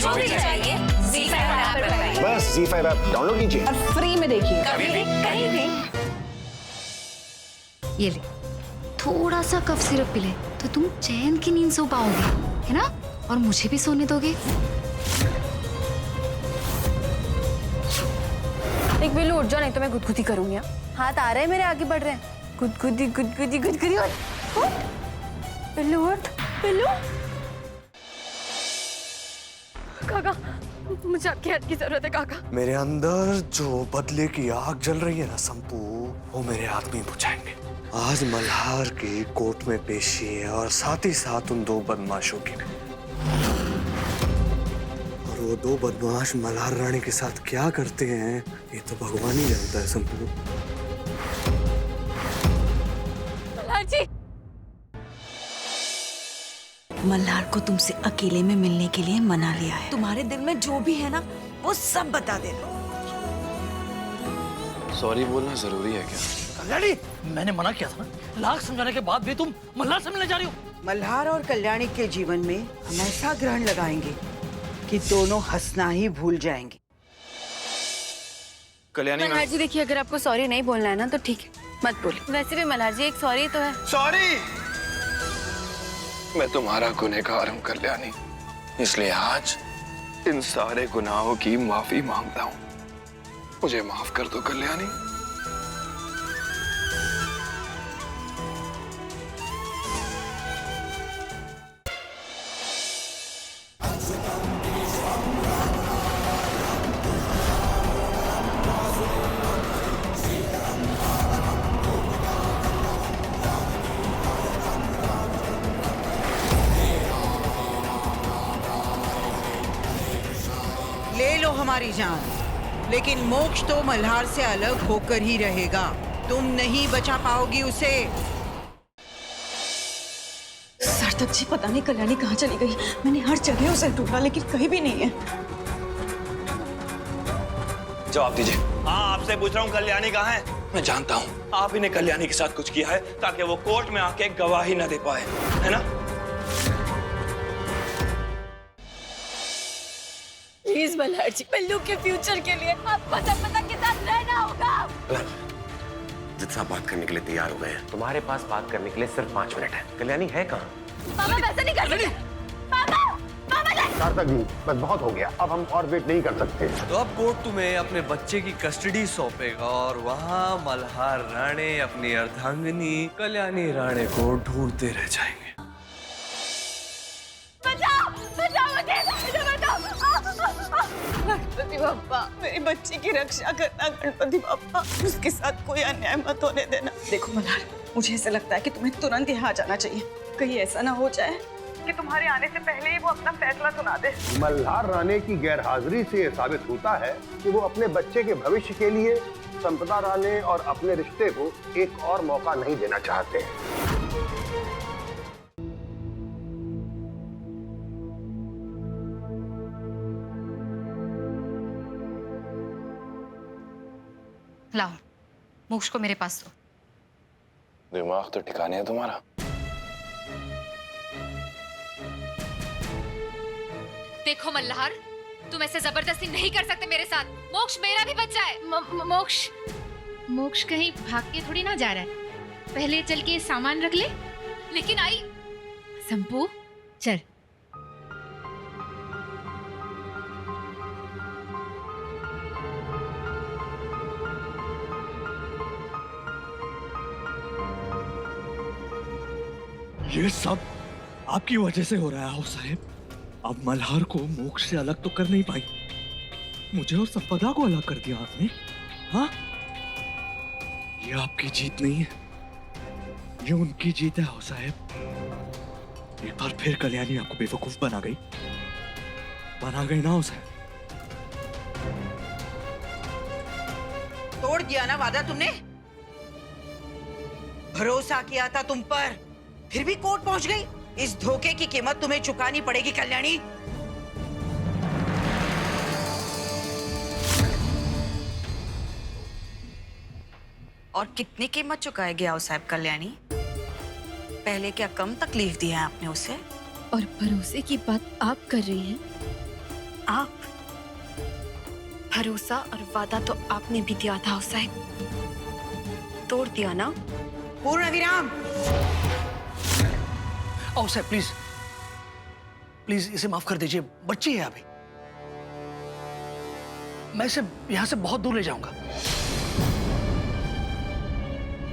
जो भी चाहिए ZEE5 ऐप पर पाइए। बस ZEE5 ऐप डाउनलोड कीजिए और फ्री में देखिए, कभी भी कहीं भी। ये ले, थोड़ा सा कफ सिरप पिले तो तुम चैन की नींद सो पाओगे, है ना? और मुझे भी सोने दोगे। एक बिल्लू उठ जाओ, नहीं तो मैं गुदगुदी करूंगी। हाथ आ रहे हैं मेरे, आगे बढ़ रहे हैं। गुदगुदी गुदगुदी गुदगुदी। उठ बिल्लू, उठ बिल्लू। काका, मुझे आपकी हेल्प की जरूरत है काका। मेरे अंदर जो बदले की आग जल रही है ना संपू, वो मेरे आदमी बुझाएंगे। आज मल्हार की कोर्ट में पेशी है और साथ ही साथ उन दो बदमाशों की भी। और वो दो बदमाश मल्हार रानी के साथ क्या करते हैं ये तो भगवान ही जानता है संपू। मल्हार जी, मल्हार को तुमसे अकेले में मिलने के लिए मना लिया है। तुम्हारे दिल में जो भी है ना वो सब बता देना। सॉरी बोलना जरूरी है क्या? कल्याणी, मैंने मना किया था ना। लाख समझाने के बाद भी तुम मल्हार से मिलने जा रही हो। मल्हार और कल्याणी के जीवन में हम ऐसा ग्रहण लगाएंगे कि दोनों हंसना ही भूल जाएंगे। कल्याणी, मल्हार जी देखिए, अगर आपको सॉरी नहीं बोलना है ना तो ठीक है, मत बोलिए। वैसे भी मल्हार जी एक सॉरी तो है। सॉरी। मैं तुम्हारा गुनहगार हूं कल्याणी, इसलिए आज इन सारे गुनाहों की माफी मांगता हूं। मुझे माफ कर दो कल्याणी। ले लो हमारी जान, लेकिन मोक्ष तो मल्हार से अलग होकर ही रहेगा। तुम नहीं बचा पाओगी उसे। सार्थक जी, पता नहीं कल्याणी कहाँ चली गई। मैंने हर जगह उसे ढूंढा लेकिन कहीं भी नहीं है। जवाब दीजिए। हाँ, आपसे पूछ रहा हूँ कल्याणी कहाँ है? मैं जानता हूं आप ही ने कल्याणी के साथ कुछ किया है ताकि वो कोर्ट में आके गवाही न दे पाए, है ना? प्लीज मल्हार जी, बिल्लू के फ्यूचर के लिए आप पता के साथ रहना होगा। जितना बात करने के लिए तैयार हो गए हैं। तुम्हारे पास बात करने के लिए सिर्फ 5 मिनट है। कल्याणी है कहाँ? पापा वैसा नहीं कर सकते। पापा, पापा नहीं। सार्थक जी, बस बहुत हो गया, अब हम और वेट नहीं कर सकते। तो अब कोर्ट तुम्हें अपने बच्चे की कस्टडी सौंपेगा और वहाँ मल्हार राणे अपनी अर्धांगिनी कल्याणी राणे को ढूंढते रह जाएंगे। बचाओ, बचाओ मुझे, मुझे बचाओ। गणपति बप्पा, मेरी बच्ची की रक्षा करना। गणपति बप्पा, उसके साथ कोई अन्याय मत होने देना। देखो मल्हार, मुझे ऐसा लगता है कि तुम्हें तुरंत यहाँ आ जाना चाहिए। कहीं ऐसा ना हो जाए कि तुम्हारे आने से पहले ही वो अपना फैसला सुना दे। मल्हार राणे की गैरहाजिरी से यह साबित होता है कि वो अपने बच्चे के भविष्य के लिए संपदा राणे और अपने रिश्ते को एक और मौका नहीं देना चाहते हैं। लाओ, मोक्ष को मेरे पास दो। दिमाग तो ठिकाने है तुम्हारा। देखो मल्हार, तुम ऐसे जबरदस्ती नहीं कर सकते मेरे साथ। मोक्ष मेरा भी बच्चा है। मोक्ष कहीं भाग के थोड़ी ना जा रहा है। पहले चल के सामान रख ले। लेकिन आई संपू, चल। ये सब आपकी वजह से हो रहा है साहब। अब मल्हार को मोक्ष से अलग तो कर नहीं पाई, मुझे और संपदा को अलग कर दिया आपने। हाँ, ये आपकी जीत नहीं है, ये उनकी जीत है साहब। एक बार फिर कल्याणी आपको बेवकूफ बना गई ना उसे। तोड़ दिया ना वादा तुमने। भरोसा किया था तुम पर, फिर भी कोर्ट पहुंच गई। इस धोखे की कीमत तुम्हें चुकानी पड़ेगी कल्याणी। और कितनी कीमत चुकाएगी आओ साहब कल्याणी? पहले क्या कम तकलीफ दी है आपने उसे? और भरोसे की बात आप कर रही हैं? आप? भरोसा और वादा तो आपने भी दिया था साहब, तोड़ दिया ना। पूर्ण विराम। ओ साहब प्लीज प्लीज इसे माफ कर दीजिए, बच्ची है अभी। मैं इसे यहां से बहुत दूर ले जाऊंगा,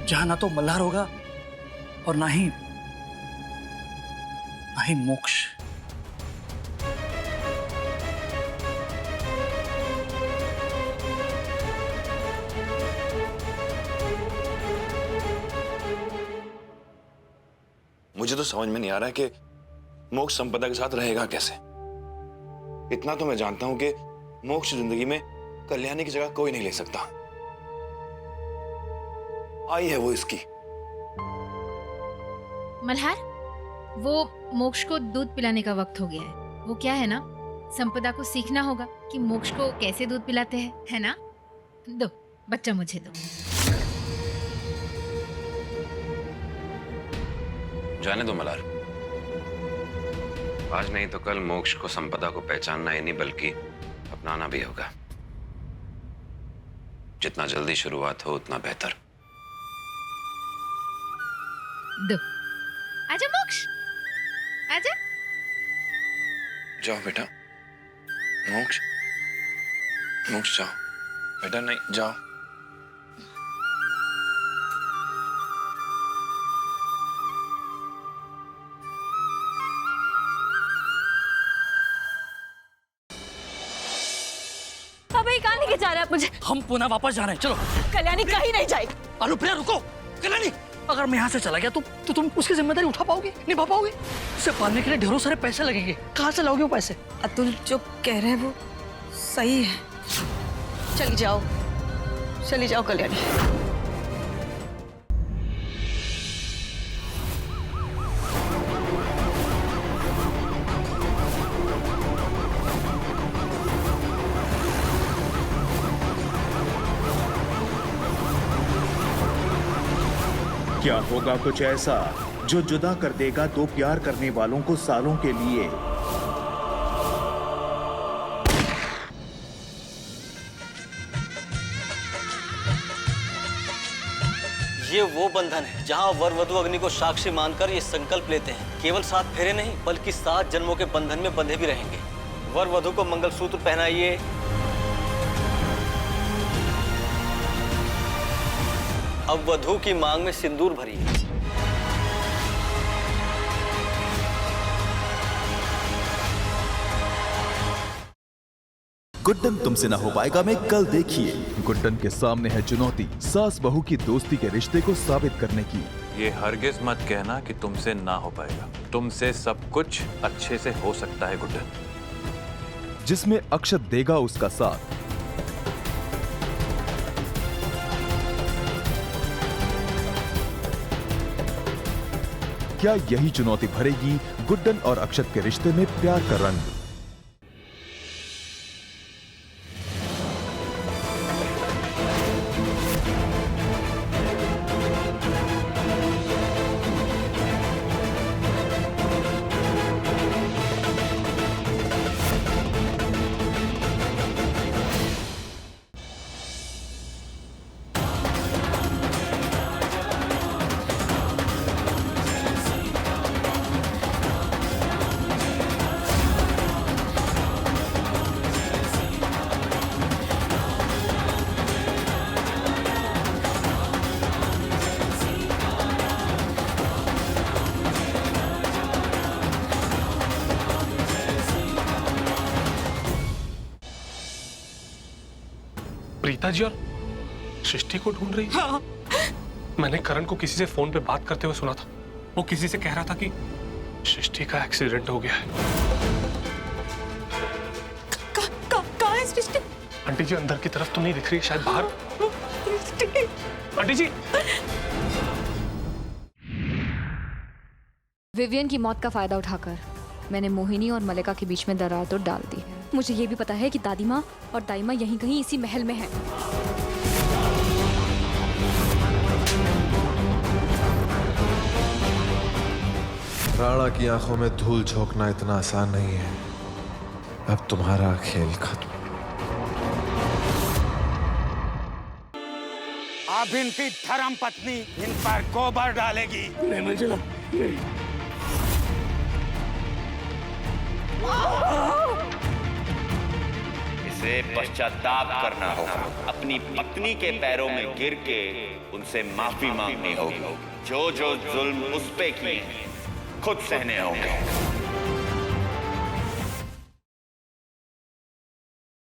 जहां ना तो मल्हार होगा और ना ही मोक्ष। मुझे तो समझ में नहीं आ रहा है कि मोक्ष संपदा के साथ रहेगा कैसे। इतना तो मैं जानता हूं कि मोक्ष जिंदगी में कल्याणी की जगह कोई नहीं ले सकता। आई है वो इसकी। मल्हार, वो मोक्ष को दूध पिलाने का वक्त हो गया है। वो क्या है ना, संपदा को सीखना होगा कि मोक्ष को कैसे दूध पिलाते हैं, है ना? दो बच्चा, मुझे दो। जाने दो मल्हार, आज नहीं तो कल मोक्ष को संपदा को पहचानना ही नहीं बल्कि अपनाना भी होगा। जितना जल्दी शुरुआत हो उतना बेहतर। दो। आजा मोक्ष, आजा। जाओ बेटा। मोक्ष, मोक्ष जाओ बेटा। नहीं, जाओ। अबे कहाँ लेके जा रहे हैं आप मुझे? हम पुनः वापस जा रहे हैं, चलो। कल्याणी कहीं नहीं जाएगी। अनुप्रिया रुको। कल्याणी, अगर मैं यहाँ से चला गया तो तुम उसकी जिम्मेदारी उठा पाओगी, निभा पाओगी? उसे पालने के लिए ढेरों सारे पैसे लगेंगे, कहाँ से लाओगे वो पैसे? अतुल जो कह रहे हैं वो सही है। चली जाओ, चली जाओ कल्याणी। क्या होगा कुछ ऐसा जो जुदा कर देगा दो प्यार करने वालों को सालों के लिए। ये वो बंधन है जहां वर वधु अग्नि को साक्षी मानकर ये संकल्प लेते हैं, केवल 7 फेरे नहीं बल्कि 7 जन्मों के बंधन में बंधे भी रहेंगे। वर वधु को मंगलसूत्र पहनाइए। अब वधु की मांग में सिंदूर भरिए। गुड्डन तुमसे ना हो पाएगा में कल देखिए। गुड्डन के सामने है चुनौती सास बहू की दोस्ती के रिश्ते को साबित करने की। ये हरगिज मत कहना कि तुमसे ना हो पाएगा। तुमसे सब कुछ अच्छे से हो सकता है गुड्डन। जिसमें अक्षत देगा उसका साथ। क्या यही चुनौती भरेगी गुड्डन और अक्षत के रिश्ते में प्यार का रंग? प्रीता जी और सृष्टि को ढूंढ रही है। हाँ। मैंने करण को किसी से फोन पे बात करते हुए सुना था। वो किसी से कह रहा था कि सृष्टि का एक्सीडेंट हो गया है। कहाँ है सृष्टि? आंटी जी अंदर की तरफ तो नहीं दिख रही, शायद बाहर। आंटी जी। विवियन की मौत का फायदा उठाकर मैंने मोहिनी और मलिका के बीच में दरार तो डाल दी है। मुझे ये भी पता है कि दादी माँ और दाई माँ यहीं कहीं इसी महल में हैं। राणा की आंखों में धूल झोंकना इतना आसान नहीं है। अब तुम्हारा खेल खत्म। अब इनकी धर्म पत्नी इन पर गोबर डालेगी। नहीं मंजिला, नहीं। इसे पश्चाताप करना होगा, अपनी पत्नी के पैरों में गिर के उनसे माफी मांगनी होगी। जो जो जुल्म उस पे किए खुद सहने होंगे।